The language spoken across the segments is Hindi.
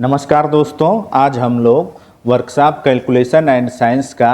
नमस्कार दोस्तों, आज हम लोग वर्कशॉप कैलकुलेशन एंड साइंस का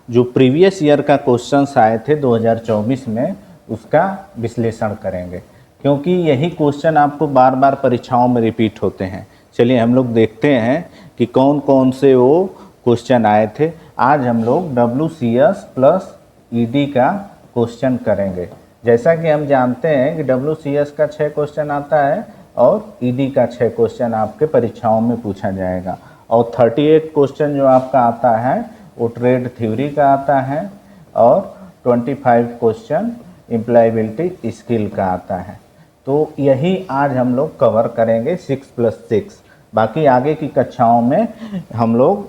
जो प्रीवियस ईयर का क्वेश्चंस आए थे 2024 में उसका विश्लेषण करेंगे, क्योंकि यही क्वेश्चन आपको बार बार परीक्षाओं में रिपीट होते हैं। चलिए हम लोग देखते हैं कि कौन कौन से वो क्वेश्चन आए थे। आज हम लोग WCS प्लस ED का क्वेश्चन करेंगे। जैसा कि हम जानते हैं कि WCS का 6 क्वेश्चन आता है और ED का 6 क्वेश्चन आपके परीक्षाओं में पूछा जाएगा, और 38 क्वेश्चन जो आपका आता है वो ट्रेड थ्योरी का आता है, और 25 क्वेश्चन एम्प्लॉयबिलिटी स्किल का आता है। तो यही आज हम लोग कवर करेंगे 6+6। बाकी आगे की कक्षाओं में हम लोग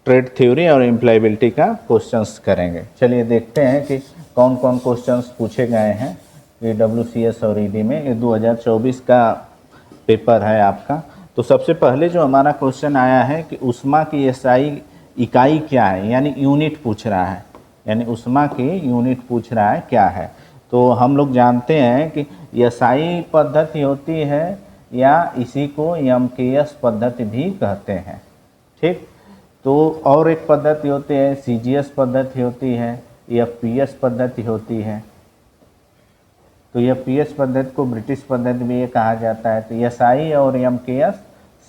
ट्रेड थ्योरी और एम्प्लॉयबिलिटी का क्वेश्चंस करेंगे। चलिए देखते हैं कि कौन कौन क्वेश्चंस पूछे गए हैं ये WCS और ED में। ये 2024 का पेपर है आपका। तो सबसे पहले जो हमारा क्वेश्चन आया है कि ऊष्मा की SI इकाई क्या है, यानी यूनिट पूछ रहा है, यानी ऊष्मा की यूनिट पूछ रहा है क्या है। तो हम लोग जानते हैं कि SI पद्धति होती है या इसी को MKS पद्धति भी कहते हैं, ठीक। तो और एक पद्धति होती है CGS पद्धति होती है, FPS पद्धति होती है। तो यह PS पद्धति को ब्रिटिश पद्धति भी ये कहा जाता है। तो SI और MKS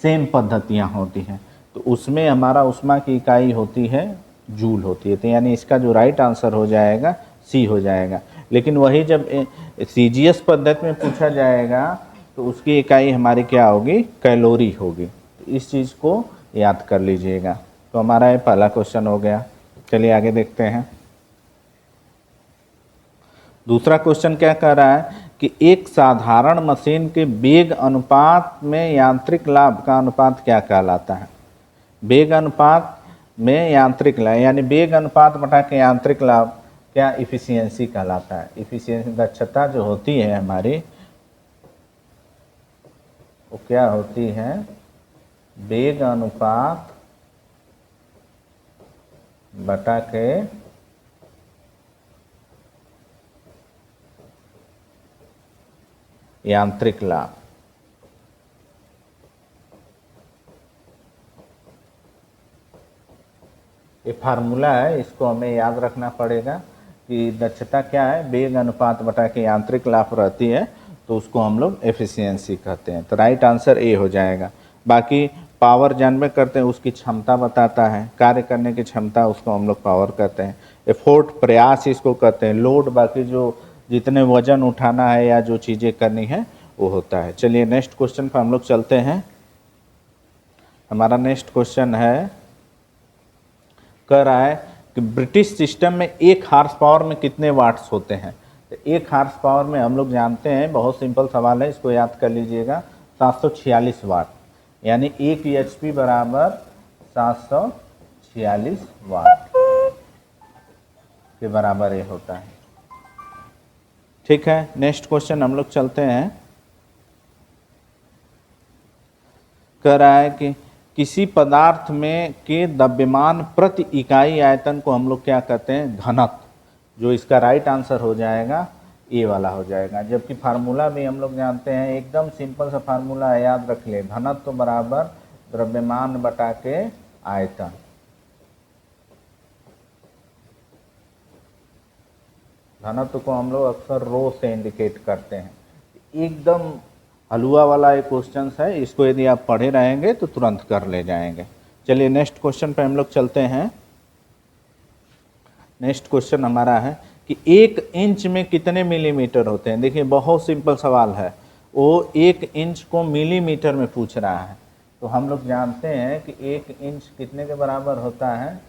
सेम पद्धतियाँ होती हैं। तो उसमें हमारा ऊष्मा की इकाई होती है जूल होती है। तो यानी इसका जो राइट आंसर हो जाएगा C हो जाएगा। लेकिन वही जब CGS पद्धति में पूछा जाएगा तो उसकी इकाई हमारी क्या होगी, कैलोरी होगी। तो इस चीज़ को याद कर लीजिएगा। तो हमारा ये पहला क्वेश्चन हो गया। चलिए आगे देखते हैं। दूसरा क्वेश्चन क्या कह रहा है कि एक साधारण मशीन के वेग अनुपात में यांत्रिक लाभ का अनुपात क्या कहलाता है। वेग अनुपात में यांत्रिक लाभ यानी वेग अनुपात बटा के यांत्रिक लाभ क्या इफिशियंसी कहलाता है। इफिशियंसी दक्षता जो होती है हमारी वो क्या होती है, वेग अनुपात बटा के यांत्रिक लाभ। ये फार्मूला है, इसको हमें याद रखना पड़ेगा कि दक्षता क्या है, वेग अनुपात बटा के यांत्रिक लाभ रहती है, तो उसको हम लोग एफिशिएंसी कहते हैं। तो राइट आंसर ए हो जाएगा। बाकी पावर जानबे करते हैं, उसकी क्षमता बताता है, कार्य करने की क्षमता, उसको हम लोग पावर कहते हैं। एफोर्ट प्रयास इसको कहते हैं। लोड बाकी जो जितने वजन उठाना है या जो चीज़ें करनी है वो होता है। चलिए नेक्स्ट क्वेश्चन पर हम लोग चलते हैं। हमारा नेक्स्ट क्वेश्चन है, कह रहा है कि ब्रिटिश सिस्टम में 1 हार्स पावर में कितने वाट्स होते हैं। तो 1 हार्स पावर में हम लोग जानते हैं, बहुत सिंपल सवाल है, इसको याद कर लीजिएगा, 746 वाट, यानी 1 HP बराबर 746 वाट के बराबर ये होता है। ठीक है, नेक्स्ट क्वेश्चन हम लोग चलते हैं। कह रहा है कि किसी पदार्थ में के द्रव्यमान प्रति इकाई आयतन को हम लोग क्या कहते हैं, घनत्व। जो इसका राइट आंसर हो जाएगा ए वाला हो जाएगा। जबकि फार्मूला भी हम लोग जानते हैं, एकदम सिंपल सा फार्मूला है, याद रख ले, घनत्व बराबर द्रव्यमान बटा के आयतन। घनत्व को हम लोग अक्सर रो से इंडिकेट करते हैं। एकदम हलवा वाला एक क्वेश्चन है, इसको यदि आप पढ़े रहेंगे तो तुरंत कर ले जाएंगे। चलिए नेक्स्ट क्वेश्चन पे हम लोग चलते हैं। नेक्स्ट क्वेश्चन हमारा है कि 1 इंच में कितने मिलीमीटर होते हैं। देखिए बहुत सिंपल सवाल है, वो 1 इंच को मिलीमीटर में पूछ रहा है। तो हम लोग जानते हैं कि 1 इंच कितने के बराबर होता है,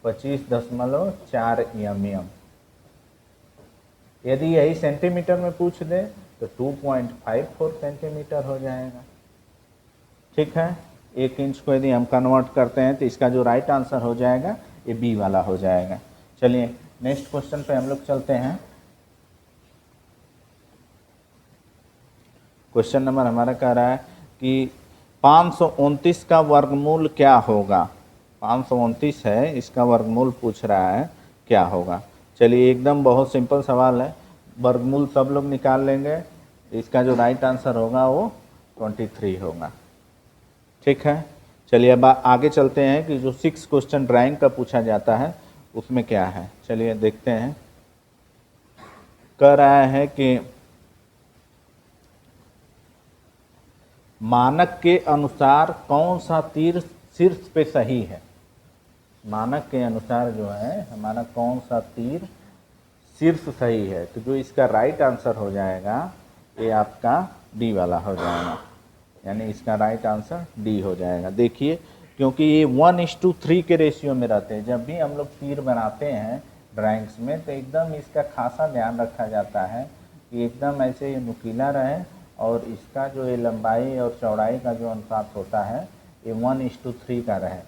25.4 mm। यदि यही सेंटीमीटर में पूछ दे तो 2.54 सेंटीमीटर हो जाएगा। ठीक है, 1 इंच को यदि हम कन्वर्ट करते हैं तो इसका जो राइट आंसर हो जाएगा ये बी वाला हो जाएगा। चलिए नेक्स्ट क्वेश्चन पे हम लोग चलते हैं। क्वेश्चन नंबर हमारा कह रहा है कि 529 का वर्गमूल क्या होगा। 529 है, इसका वर्गमूल पूछ रहा है क्या होगा। चलिए एकदम बहुत सिंपल सवाल है, वर्गमूल सब लोग निकाल लेंगे। इसका जो राइट आंसर होगा वो 23 होगा। ठीक है, चलिए अब आगे चलते हैं कि जो 6 क्वेश्चन ड्राइंग का पूछा जाता है उसमें क्या है। चलिए देखते हैं। कह रहा है कि मानक के अनुसार कौन सा तीर शीर्ष पे सही है। मानक के अनुसार जो है हमारा कौन सा तीर शीर्ष सही है, तो जो इसका राइट आंसर हो जाएगा ये आपका डी वाला हो जाएगा, यानी इसका राइट आंसर डी हो जाएगा। देखिए क्योंकि ये 1:3 के रेशियो में रहते हैं। जब भी हम लोग तीर बनाते हैं ड्राइंग्स में तो एकदम इसका खासा ध्यान रखा जाता है कि एकदम ऐसे ये नुकीला रहे और इसका जो ये लंबाई और चौड़ाई का जो अनुपात होता है ये 1:3 का रहे।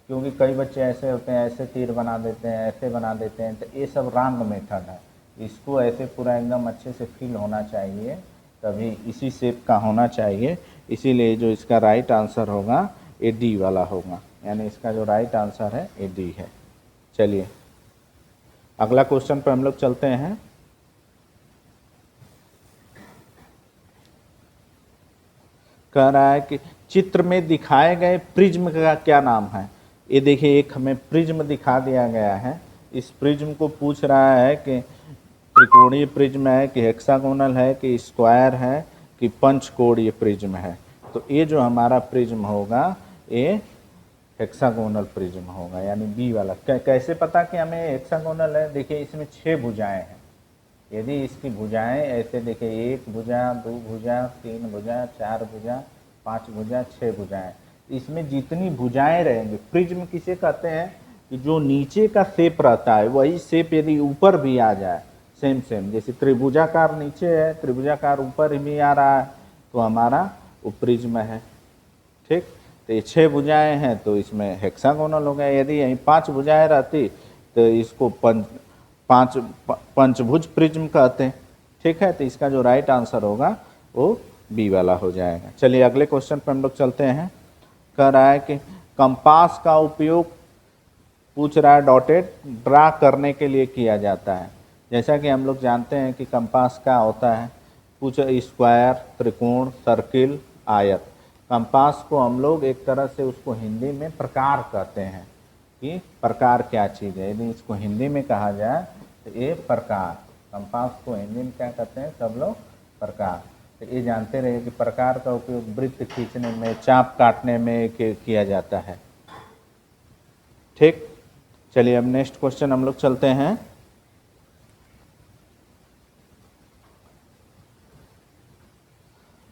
क्योंकि कई बच्चे ऐसे होते हैं ऐसे तीर बना देते हैं, ऐसे बना देते हैं, तो ये सब रॉन्ग मेथड है। इसको ऐसे पूरा एकदम अच्छे से फिल होना चाहिए, तभी इसी शेप का होना चाहिए। इसीलिए जो इसका राइट आंसर होगा ये डी वाला होगा, यानी इसका जो राइट आंसर है ये डी है। चलिए अगला क्वेश्चन पर हम लोग चलते हैं। कह रहा है कि चित्र में दिखाए गए प्रिज्म का क्या नाम है। ये देखिए एक हमें प्रिज्म दिखा दिया गया है। इस प्रिज्म को पूछ रहा है कि त्रिकोणीय प्रिज्म है कि हेक्सागोनल है कि स्क्वायर है कि पंचकोणीय प्रिज्म है। तो ये जो हमारा प्रिज्म होगा ये हेक्सागोनल प्रिज्म होगा, यानी बी वाला। कैसे पता कि हमें हेक्सागोनल है, देखिए इसमें 6 भुजाएं हैं। यदि इसकी भुजाएं ऐसे देखिए 1 भुजा 2 भुजा 3 भुजा 4 भुजा 5 भुजा 6 भुजाएं, इसमें जितनी भुजाएं रहेंगी, प्रिज्म किसे कहते हैं कि जो नीचे का शेप रहता है वही शेप यदि ऊपर भी आ जाए सेम जैसे त्रिभुजाकार नीचे है त्रिभुजाकार ऊपर भी आ रहा है तो हमारा वो प्रिज्म है। ठीक, तो ये 6 भुजाएं हैं तो इसमें हेक्सागोनल हो गया। यदि यहीं 5 भुजाएं रहती तो इसको पंचभुज प्रिज्म कहते हैं। ठीक है, तो इसका जो राइट आंसर होगा वो बी वाला हो जाएगा। चलिए अगले क्वेश्चन पर हम लोग चलते हैं। कह रहा है कि कंपास का उपयोग पूछ रहा है डॉटेड ड्रा करने के लिए किया जाता है। जैसा कि हम लोग जानते हैं कि कंपास का होता है पूछ स्क्वायर, त्रिकोण, सर्किल, आयत। कंपास को हम लोग एक तरह से उसको हिंदी में प्रकार कहते हैं कि प्रकार क्या चीज़ है। यदि इसको हिंदी में कहा जाए तो ये प्रकार, कंपास को हिंदी में क्या कहते हैं सब लोग, प्रकार। तो ये जानते रहिए कि प्रकार का उपयोग वृत्त खींचने में, चाप काटने में किया जाता है। ठीक, चलिए अब नेक्स्ट क्वेश्चन हम लोग चलते हैं।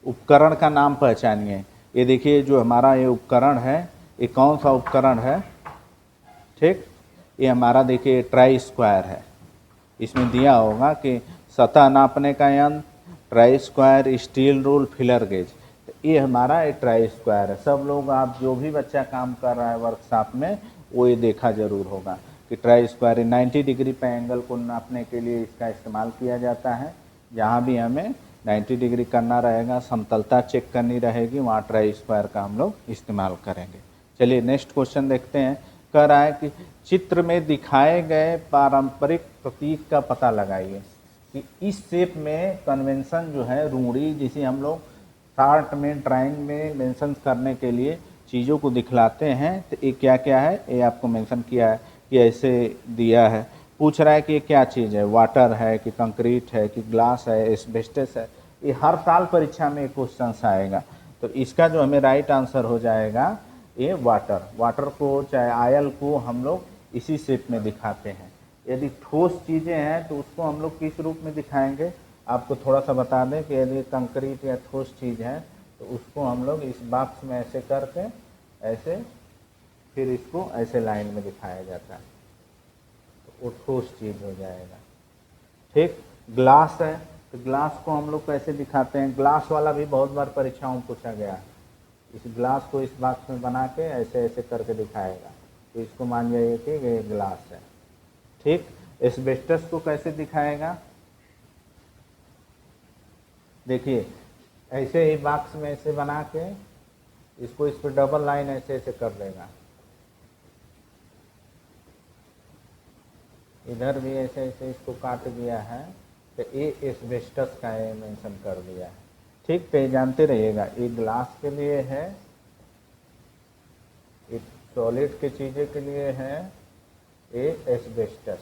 उपकरण का नाम पहचानिए। ये देखिए जो हमारा ये उपकरण है ये कौन सा उपकरण है। ठीक, ये हमारा देखिए ट्राई स्क्वायर है। इसमें दिया होगा कि सतह नापने का यंत्र, try square, steel rule, filler gauge. तो ये हमारा एक ट्राई स्क्वायर है। सब लोग, आप जो भी बच्चा काम कर रहा है वर्कशॉप में वो ये देखा जरूर होगा कि ट्राई स्क्वायर 90 डिग्री पे एंगल को नापने के लिए इसका इस्तेमाल किया जाता है। जहाँ भी हमें 90 डिग्री करना रहेगा, समतलता चेक करनी रहेगी, वहाँ ट्राई स्क्वायर का हम लोग इस्तेमाल करेंगे। चलिए नेक्स्ट क्वेश्चन देखते हैं। कह रहा है कि चित्र में दिखाए गए पारंपरिक प्रतीक का पता लगाइए। कि इस शेप में कन्वेंशन जो है रूढ़ी, जिसे हम लोग शार्ट में ड्राइंग में मेंशन करने के लिए चीज़ों को दिखलाते हैं, तो ये क्या क्या है ये आपको मेंशन किया है कि ऐसे दिया है। पूछ रहा है कि ये क्या चीज़ है, वाटर है कि कंक्रीट है कि ग्लास है, एस्बेस्टस है। ये हर साल परीक्षा में क्वेश्चन आएगा। तो इसका जो हमें राइट आंसर हो जाएगा ये वाटर को चाहे आयल को हम लोग इसी शेप में दिखाते हैं। यदि ठोस चीज़ें हैं तो उसको हम लोग किस रूप में दिखाएंगे, आपको थोड़ा सा बता दें कि यदि कंक्रीट या ठोस चीज़ है तो उसको हम लोग इस बॉक्स में ऐसे करके ऐसे फिर इसको ऐसे लाइन में दिखाया जाता है तो वो ठोस चीज़ हो जाएगा। ठीक, ग्लास है तो ग्लास को हम लोग कैसे दिखाते हैं, ग्लास वाला भी बहुत बार परीक्षाओं में पूछा गया है। इस ग्लास को इस बॉक्स में बना के ऐसे ऐसे करके दिखाएगा तो इसको मान जाइए कि ये ग्लास है। ठीक, एस्बेस्टस को कैसे दिखाएगा, देखिए ऐसे ही बॉक्स में ऐसे बना के इसको इस पर डबल लाइन ऐसे ऐसे कर देगा, इधर भी ऐसे ऐसे इसको काट दिया है तो ये एस्बेस्टस का ये मेंशन कर दिया है। ठीक, तो ये जानते रहिएगा ये ग्लास के लिए है एक सॉलिड के चीज़ें के लिए है ए एस्बेस्टस।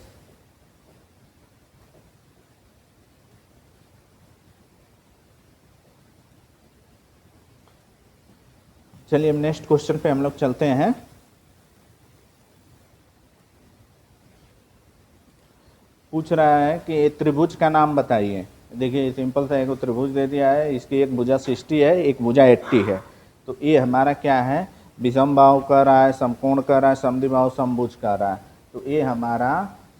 चलिए अब नेक्स्ट क्वेश्चन पे हम लोग चलते हैं। पूछ रहा है कि एक त्रिभुज का नाम बताइए। देखिए सिंपल सा एक त्रिभुज दे दिया है, इसकी एक भुजा 60 है, एक भुजा 80 है। तो ये हमारा क्या है, विषमबाहु कर रहा है, समकोण कर रहा है, समद्विबाहु समभुज कर रहा है। तो ये हमारा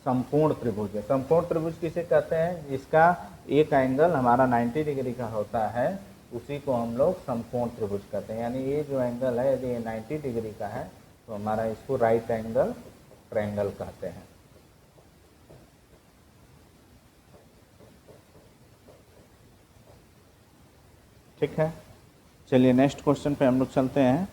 समकोण त्रिभुज है। समकोण त्रिभुज किसे कहते हैं, इसका एक एंगल हमारा 90 डिग्री का होता है, उसी को हम लोग समकोण त्रिभुज कहते हैं। यानी ये जो एंगल है यदि ये 90 डिग्री का है तो हमारा इसको राइट एंगल ट्रायंगल कहते हैं। ठीक है, चलिए नेक्स्ट क्वेश्चन पे हम लोग चलते हैं।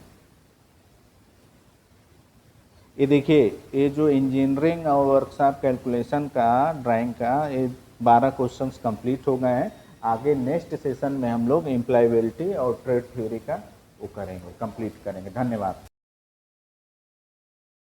ये देखिए, ये जो इंजीनियरिंग और वर्कशॉप कैलकुलेशन का ड्राइंग का ये 12 क्वेश्चंस कंप्लीट हो गए हैं। आगे नेक्स्ट सेशन में हम लोग इम्प्लॉयबिलिटी और ट्रेड थ्योरी का वो करेंगे, कंप्लीट करेंगे। धन्यवाद।